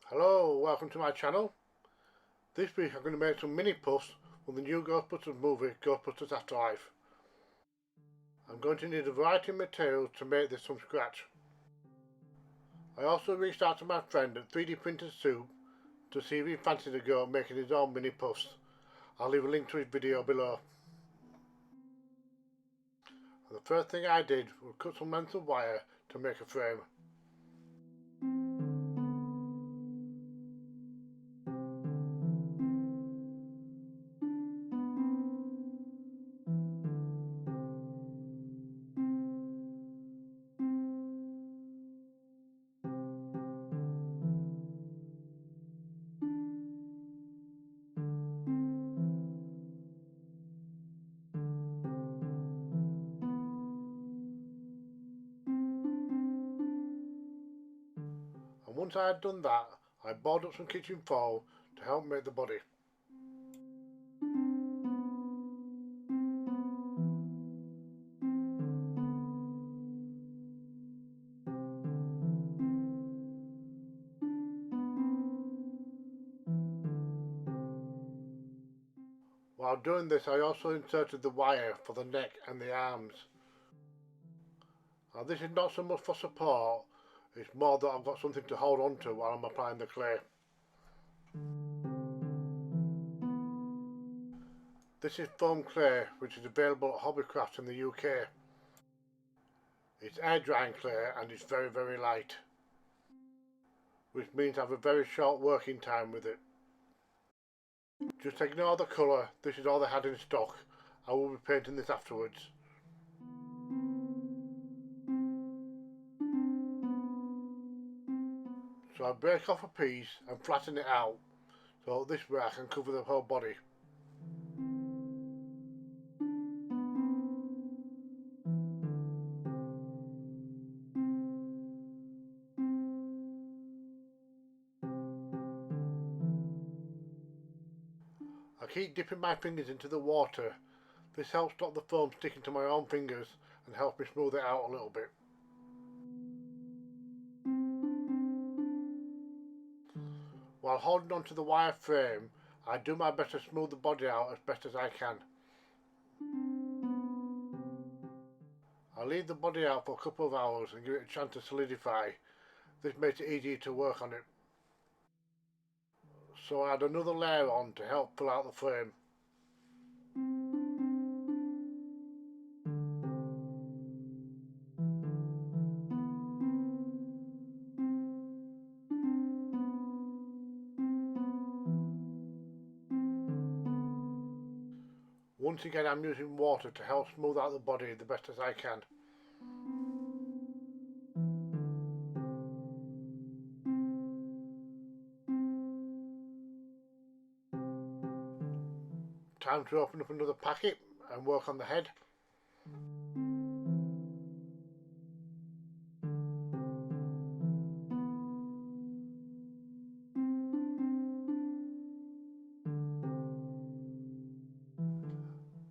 Hello, welcome to my channel. This week I'm going to make some mini puffs from the new Ghostbusters movie, Ghostbusters Afterlife. I'm going to need a variety of materials to make this from scratch. I also reached out to my friend at 3D Printed Soup to see if he fancied a go at making his own mini puffs. I'll leave a link to his video below. And the first thing I did was cut some lengths of wire to make a frame. And once I had done that, I bored up some kitchen foil to help make the body. While doing this, I also inserted the wire for the neck and the arms. Now this is not so much for support, it's more that I've got something to hold on to while I'm applying the clay. This is foam clay, which is available at Hobbycrafts in the UK. It's air drying clay and it's very light, which means I have a very short working time with it. Just ignore the colour, this is all they had in stock. I will be painting this afterwards. So I break off a piece and flatten it out, so this way I can cover the whole body. I keep dipping my fingers into the water. This helps stop the foam sticking to my own fingers and helps me smooth it out a little bit. While holding onto the wire frame, I do my best to smooth the body out as best as I can. I leave the body out for a couple of hours and give it a chance to solidify. This makes it easier to work on it. So I add another layer on to help fill out the frame. Once again I'm using water to help smooth out the body the best as I can. Time to open up another packet and work on the head.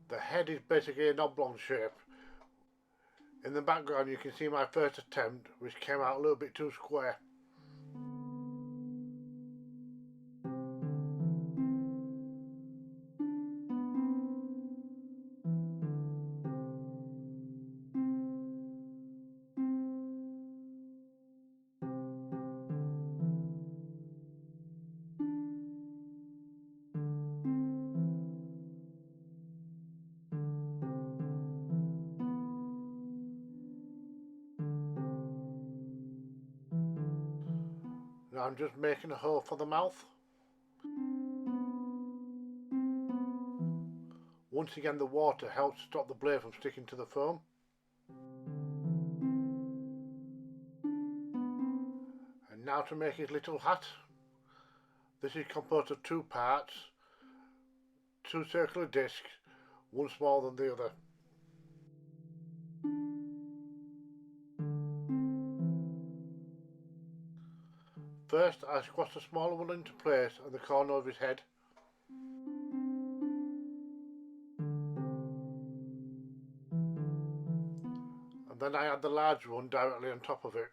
The head is basically an oblong shape. In the background you can see my first attempt, which came out a little bit too square. Now I'm just making a hole for the mouth. Once again the water helps stop the blade from sticking to the foam. And now to make his little hat. This is composed of two parts, two circular discs, one smaller than the other. First I squash the smaller one into place at the corner of his head. And then I add the large one directly on top of it.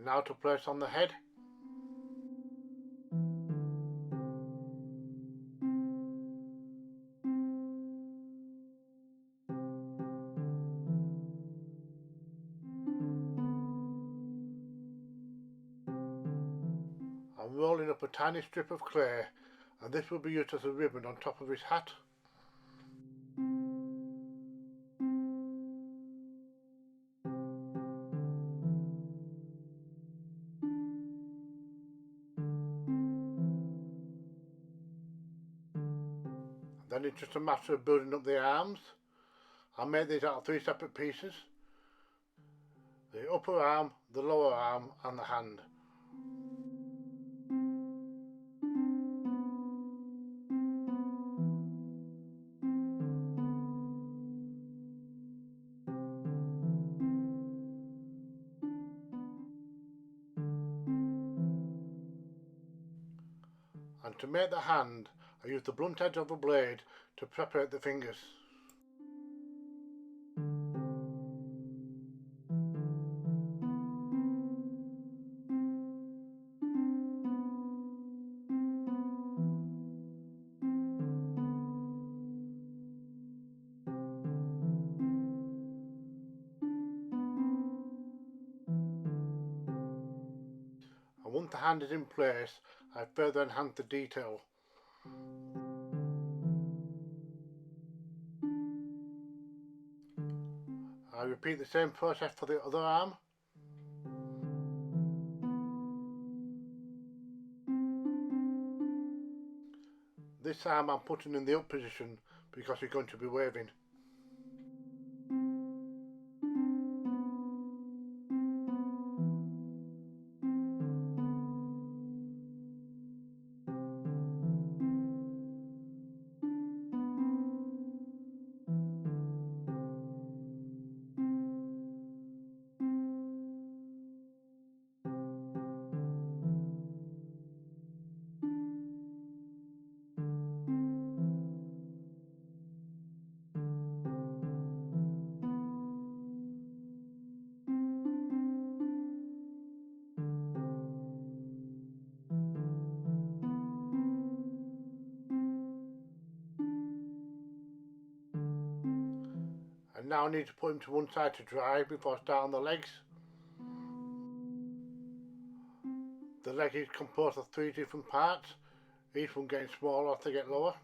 now to place on the head. I'm rolling up a tiny strip of clay, and this will be used as a ribbon on top of his hat. Then it's just a matter of building up the arms. I'll make these out of 3 separate pieces: the upper arm, the lower arm and the hand. And to make the hand, I use the blunt edge of a blade to separate the fingers. And once the hand is in place, I further enhance the detail. I repeat the same process for the other arm. This arm I'm putting in the up position because he's going to be waving. And now I need to put him to one side to dry before I start on the legs. The leg is composed of 3 different parts, each one getting smaller as they get lower.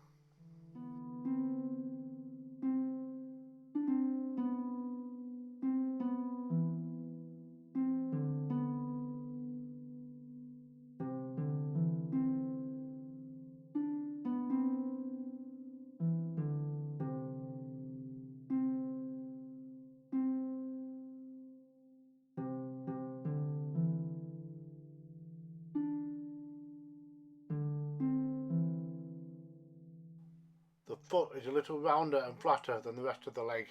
The foot is a little rounder and flatter than the rest of the leg.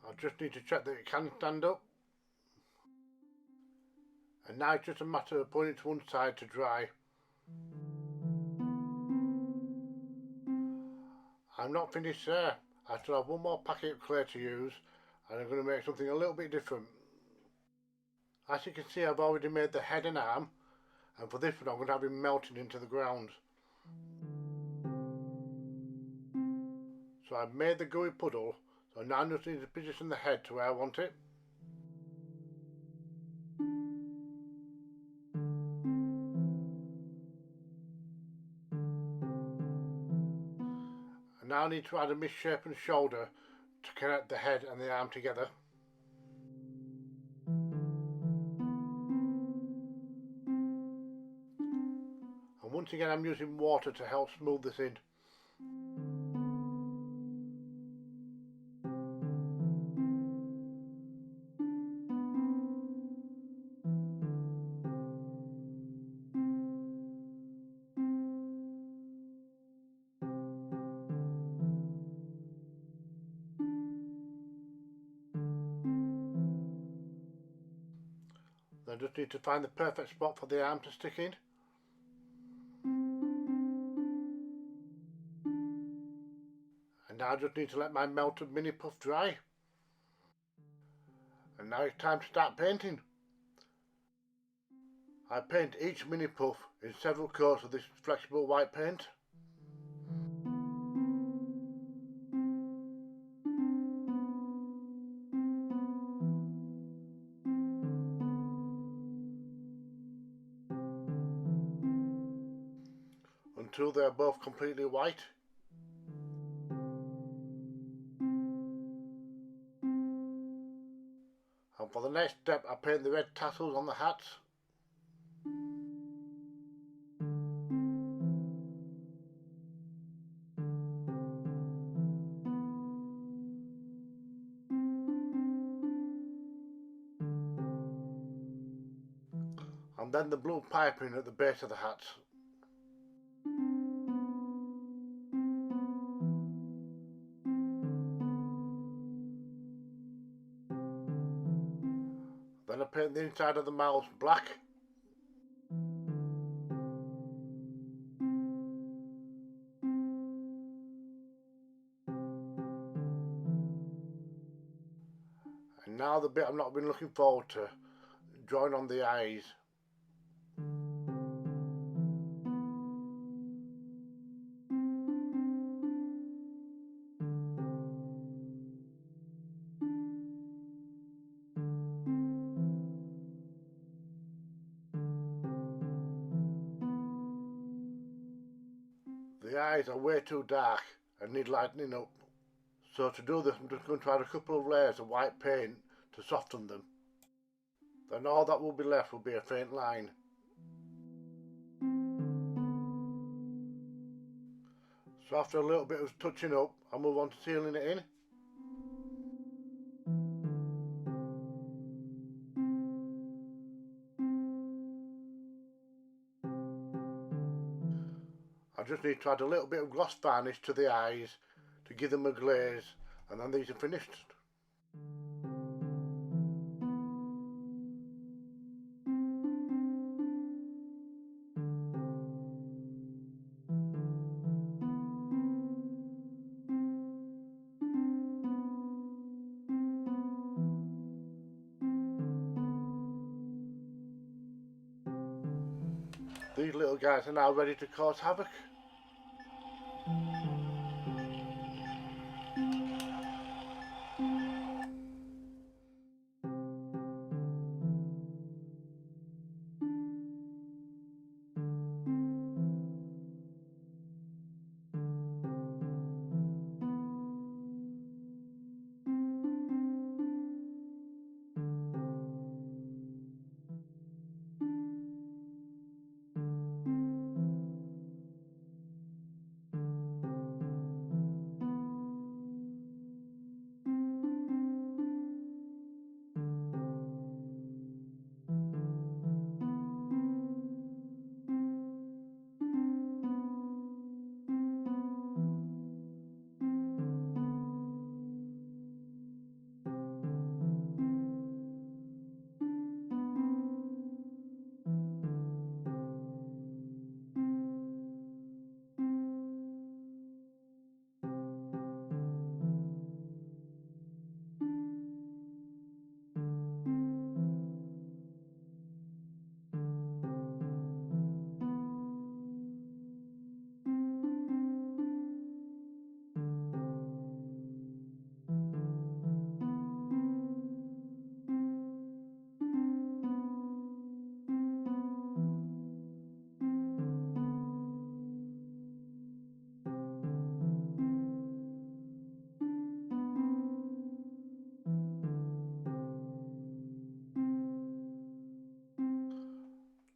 I just need to check that it can stand up. And now it's just a matter of putting it to one side to dry. I'm not finished there. I still have one more packet of clay to use, and I'm going to make something a little bit different. As you can see, I've already made the head and arm, and for this one I'm going to have him melting into the ground. So I've made the gooey puddle, so now I just need to position the head to where I want it. And now I need to add a misshapen shoulder to connect the head and the arm together. And once again I'm using water to help smooth this in. I just need to find the perfect spot for the arm to stick in. And now I just need to let my melted mini puff dry. And now it's time to start painting. I paint each mini puff in several coats of this flexible white paint. Until they are both completely white. And for the next step I paint the red tassels on the hats. And then the blue piping at the base of the hats. Then I paint the inside of the mouths black. And now the bit I've not been looking forward to, drawing on the eyes. The eyes are way too dark and need lightening up. So to do this I'm just going to add a couple of layers of white paint to soften them. Then all that will be left will be a faint line. So after a little bit of touching up, I'll move on to sealing it in. I just need to add a little bit of gloss varnish to the eyes to give them a glaze, and then these are finished. These little guys are now ready to cause havoc.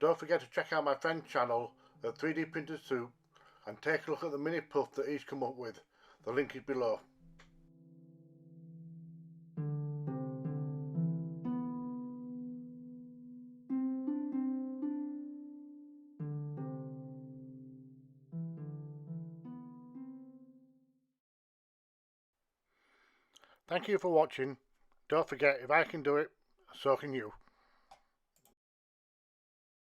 Don't forget to check out my friend's channel at 3D Printed Soup and take a look at the mini puff that he's come up with. The link is below. Thank you for watching. Don't forget, if I can do it, so can you.